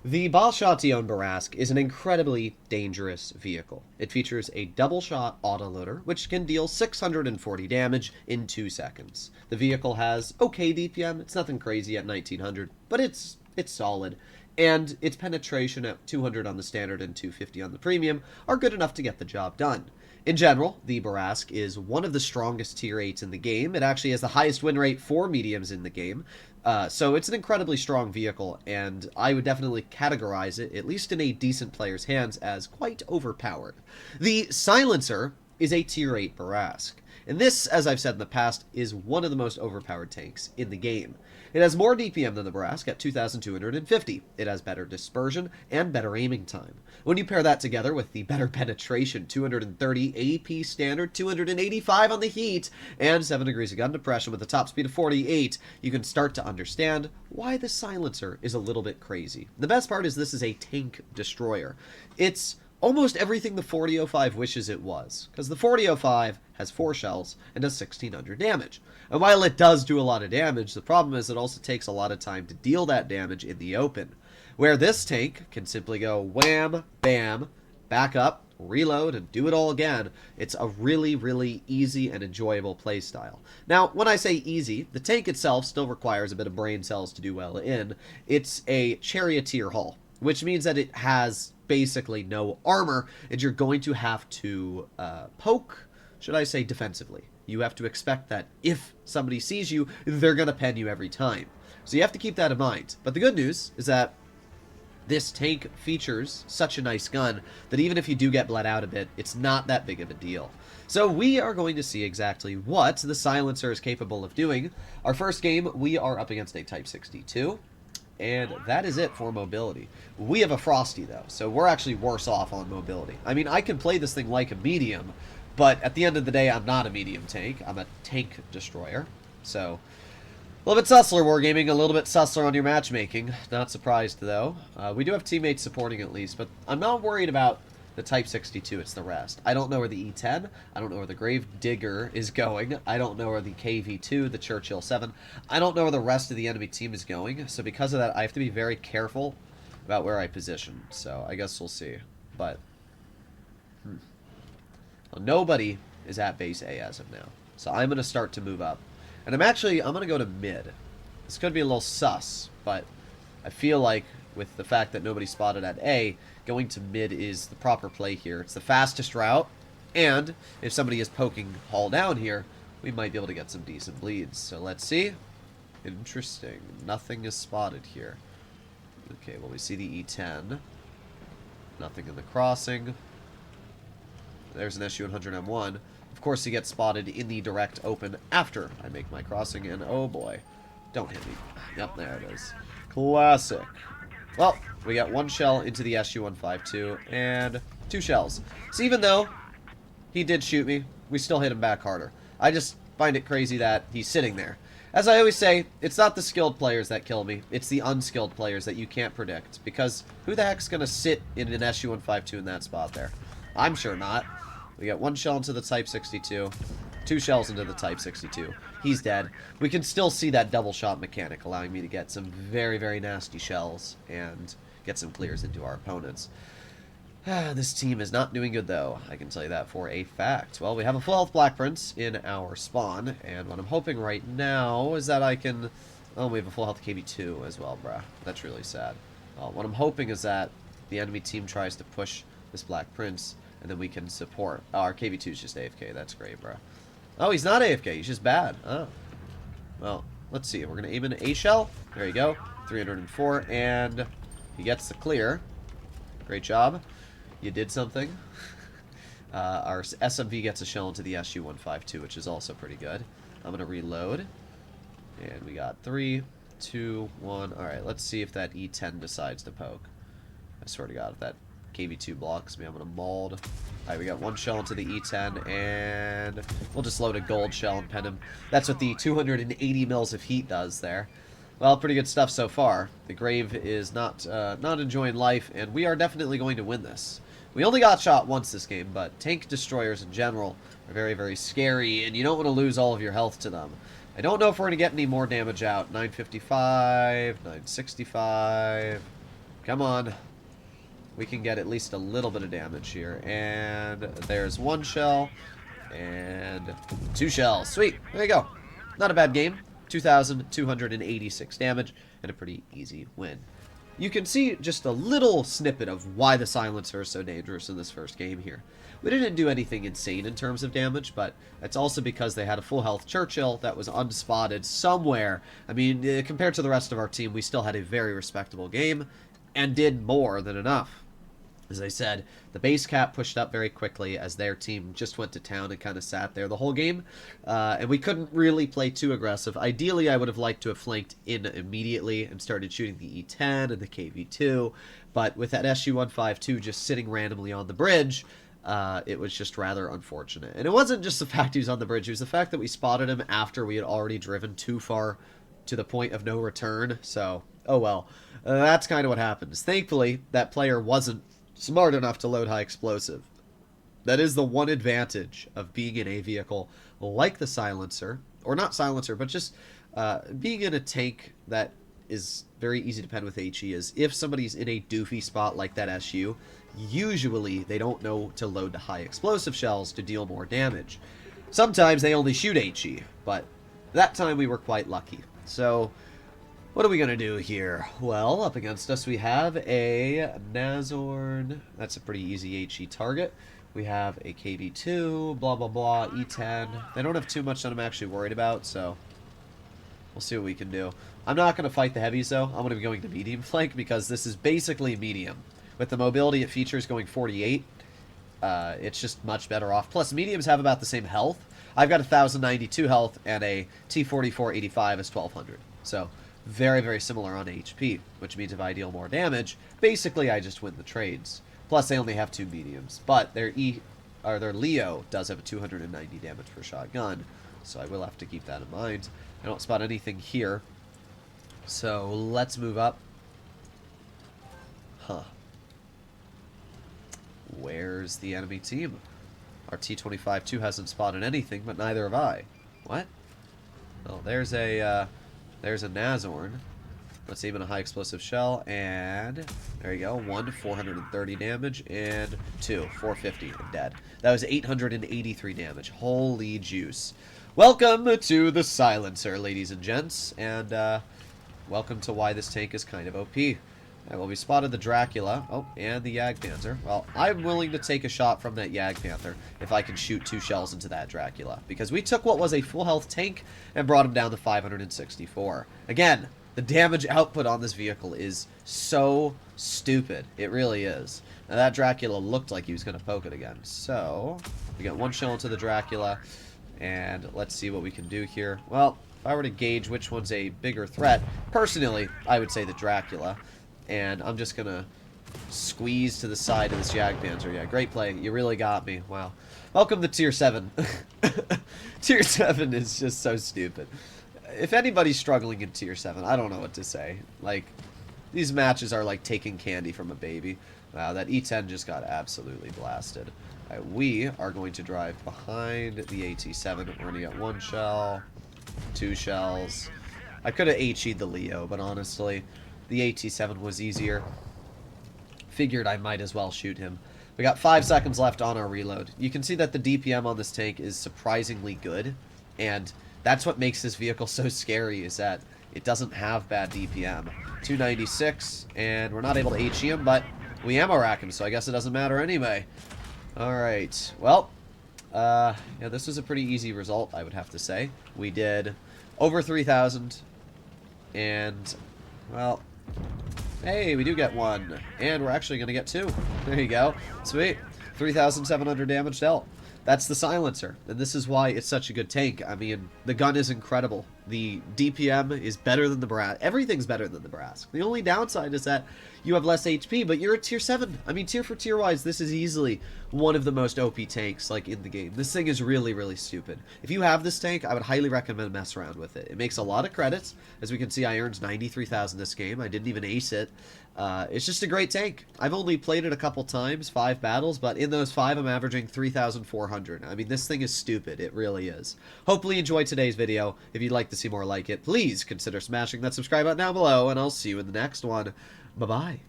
The Balshation Barask is an incredibly dangerous vehicle. It features a double-shot autoloader, which can deal 640 damage in 2 seconds. The vehicle has okay DPM, it's nothing crazy at 1900, but it's solid, and its penetration at 200 on the standard and 250 on the premium are good enough to get the job done. In general, the Barask is one of the strongest tier 8s in the game. It actually has the highest win rate for mediums in the game. So it's an incredibly strong vehicle, and I would definitely categorize it, at least in a decent player's hands, as quite overpowered. The Silencer is a tier 8 Barask, and this, as I've said in the past, is one of the most overpowered tanks in the game. It has more DPM than the Barask at 2,250. It has better dispersion and better aiming time. When you pair that together with the better penetration, 230 AP standard, 285 on the heat, and 7 degrees of gun depression with a top speed of 48, you can start to understand why the Silencer is a little bit crazy. The best part is this is a tank destroyer. It's almost everything the 4005 wishes it was, because the 4005 has 4 shells and does 1600 damage. And while it does do a lot of damage, the problem is it also takes a lot of time to deal that damage in the open. Where this tank can simply go wham, bam, back up, reload, and do it all again, it's a really, really easy and enjoyable playstyle. Now, when I say easy, the tank itself still requires a bit of brain cells to do well in. It's a charioteer hull, which means that it has basically no armor, and you're going to have to poke, should I say, defensively. You have to expect that if somebody sees you, they're going to pen you every time. So you have to keep that in mind. But the good news is that this tank features such a nice gun that even if you do get bled out a bit, it's not that big of a deal. So we are going to see exactly what the Silencer is capable of doing. Our first game, we are up against a Type 62. And that is it for mobility. We have a Frosty, though, so we're actually worse off on mobility. I mean, I can play this thing like a medium, but at the end of the day, I'm not a medium tank. I'm a tank destroyer. So, a little bit sussler wargaming, a little bit sussler on your matchmaking. Not surprised, though. We do have teammates supporting at least, but I'm not worried about the Type 62, it's the rest. I don't know where the E10, I don't know where the Grave Digger is going, I don't know where the KV2, the Churchill 7, I don't know where the rest of the enemy team is going, so because of that, I have to be very careful about where I position, so I guess we'll see. But, well, nobody is at base A as of now, so I'm going to start to move up. And I'm going to go to mid. This could be a little sus, but I feel like with the fact that nobody spotted at A, going to mid is the proper play here. It's the fastest route, and if somebody is poking hull down here, we might be able to get some decent bleeds. So let's see. Interesting. Nothing is spotted here. Okay, well, we see the E10. Nothing in the crossing. There's an SU-100M1. Of course, he gets spotted in the direct open after I make my crossing, and oh boy. Don't hit me. Yep, there it is. Classic. Well, we got 1 shell into the SU-152, and 2 shells. So even though he did shoot me, we still hit him back harder. I just find it crazy that he's sitting there. As I always say, it's not the skilled players that kill me, it's the unskilled players that you can't predict. Because who the heck's going to sit in an SU-152 in that spot there? I'm sure not. We got 1 shell into the Type 62. 2 shells into the Type 62. He's dead. We can still see that double shot mechanic allowing me to get some very, very nasty shells and get some clears into our opponents. This team is not doing good, though. I can tell you that for a fact. Well, we have a full health Black Prince in our spawn, and what I'm hoping right now is that I can... Oh, we have a full health KV2 as well, bruh. That's really sad. Well, what I'm hoping is that the enemy team tries to push this Black Prince, and then we can support... Oh, our KV2 is just AFK. That's great, bruh. Oh, he's not AFK. He's just bad. Oh. Well, let's see. We're going to aim in an A shell. There you go. 304. And he gets the clear. Great job. You did something. Our SMV gets a shell into the SU-152, which is also pretty good. I'm going to reload. And we got 3, 2, 1. Alright, let's see if that E10 decides to poke. I swear to God, if that KV2 blocks me, I'm going to mold. Alright, we got 1 shell into the E10, and we'll just load a gold shell and pen him. That's what the 280 mils of heat does there. Well, pretty good stuff so far. The Grave is not enjoying life, and we are definitely going to win this. We only got shot once this game, but tank destroyers in general are very, very scary, and you don't want to lose all of your health to them. I don't know if we're going to get any more damage out. 955, 965. Come on. We can get at least a little bit of damage here. And there's one shell. And 2 shells. Sweet. There you go. Not a bad game. 2,286 damage. And a pretty easy win. You can see just a little snippet of why the silencer is so dangerous in this first game here. We didn't do anything insane in terms of damage, but it's also because they had a full health Churchill that was unspotted somewhere. I mean, compared to the rest of our team, we still had a very respectable game and did more than enough. As I said, the base cap pushed up very quickly as their team just went to town and kind of sat there the whole game. And we couldn't really play too aggressive. Ideally, I would have liked to have flanked in immediately and started shooting the E10 and the KV2. But with that SU-152 just sitting randomly on the bridge, it was just rather unfortunate. And it wasn't just the fact he was on the bridge. It was the fact that we spotted him after we had already driven too far to the point of no return. So, oh well. That's kind of what happens. Thankfully, that player wasn't smart enough to load high explosive. That is the one advantage of being in a vehicle like the silencer, or not silencer, but just being in a tank that is very easy to pen with HE is if somebody's in a doofy spot like that SU, usually they don't know to load the high explosive shells to deal more damage. Sometimes they only shoot HE, but that time we were quite lucky. So what are we going to do here? Well, up against us we have a Nazorn. That's a pretty easy HE target. We have a KV2, blah, blah, blah, E10. They don't have too much that I'm actually worried about, so we'll see what we can do. I'm not going to fight the heavies, though. I'm going to be going to medium flank because this is basically medium. With the mobility it features going 48, it's just much better off. Plus, mediums have about the same health. I've got 1,092 health, and a T-44-85 is 1,200. So very, very similar on HP, which means if I deal more damage, basically I just win the trades. Plus, they only have 2 mediums, but their Leo does have a 290 damage per shotgun, so I will have to keep that in mind. I don't spot anything here, so let's move up. Huh. Where's the enemy team? Our T-25-2 hasn't spotted anything, but neither have I. What? Oh, there's a Nazorn. Let's aim in a high explosive shell, and there you go. 1, 430 damage, and 2, 450, and dead. That was 883 damage. Holy juice. Welcome to the silencer, ladies and gents, and welcome to why this tank is kind of OP. Well, we spotted the Dracula. Oh, and the Jagdpanther. Well, I'm willing to take a shot from that Jagdpanther if I can shoot 2 shells into that Dracula. Because we took what was a full health tank and brought him down to 564. Again, the damage output on this vehicle is so stupid. It really is. Now, that Dracula looked like he was going to poke it again. So, we got 1 shell into the Dracula. And let's see what we can do here. Well, if I were to gauge which one's a bigger threat, personally, I would say the Dracula. And I'm just going to squeeze to the side of this Jagdpanther. Yeah, great play. You really got me. Wow. Welcome to Tier 7. Tier 7 is just so stupid. If anybody's struggling in Tier 7, I don't know what to say. Like, these matches are like taking candy from a baby. Wow, that E10 just got absolutely blasted. We are going to drive behind the AT7. We're going to get 1 shell, 2 shells. I could have HE'd the Leo, but honestly, the AT7 was easier. Figured I might as well shoot him. We got 5 seconds left on our reload. You can see that the DPM on this tank is surprisingly good, and that's what makes this vehicle so scary, is that it doesn't have bad DPM. 296, and we're not able to HE him, but we ammo rack him, so I guess it doesn't matter anyway. Alright, well, yeah, this was a pretty easy result, I would have to say. We did over 3,000, and, well, hey, we do get 1, and we're actually going to get 2. There you go. Sweet. 3,700 damage dealt. That's the silencer, and this is why it's such a good tank. I mean, the gun is incredible. The DPM is better than the brass. Everything's better than the brass. The only downside is that you have less HP, but you're at Tier 7. I mean, tier for tier wise, this is easily one of the most OP tanks, like, in the game. This thing is really, really stupid. If you have this tank, I would highly recommend mess around with it. It makes a lot of credits. As we can see, I earned 93,000 this game. I didn't even ace it. It's just a great tank. I've only played it a couple times, 5 battles, but in those 5, I'm averaging 3,400. I mean, this thing is stupid. It really is. Hopefully you enjoyed today's video. If you'd like to see more like it, please consider smashing that subscribe button down below, and I'll see you in the next one. Bye-bye.